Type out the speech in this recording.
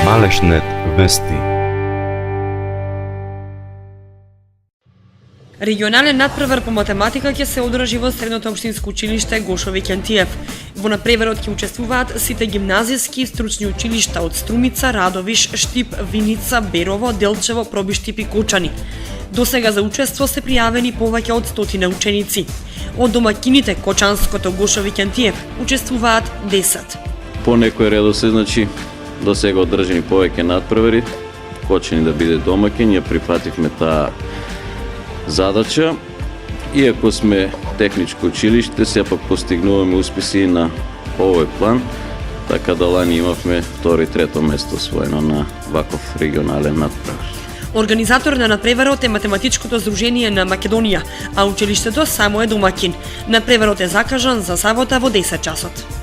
Малешнет вести. Регионален надпревар по математика ќе се одржи во Средното општинско училиште Гошови Кентиев. Во надпреварот ќе учествуваат сите гимназиски и стручни училишта од Струмица, Радовиш, Штип, Виница, Берово, Делчево, Пробиштип и Кочани. Досега за учество се пријавени повеќе од 100 ученици. Од домакините Кочанското Гошови Кентиев учествуваат 10. По некој редослед, до сега одржани повеќе надпревари, Кочани да биде домакин, ја прифативме таа задача. Иако сме техничко училиште, сепак постигнуваме успеси на овој план, така да лани имавме второ и трето место освоено на ваков регионален надпревар. Организатор на надпреварот е Математичкото здружение на Македонија, а училиштето само е домакин. Надпреварот е закажан за сабота во 10 часот.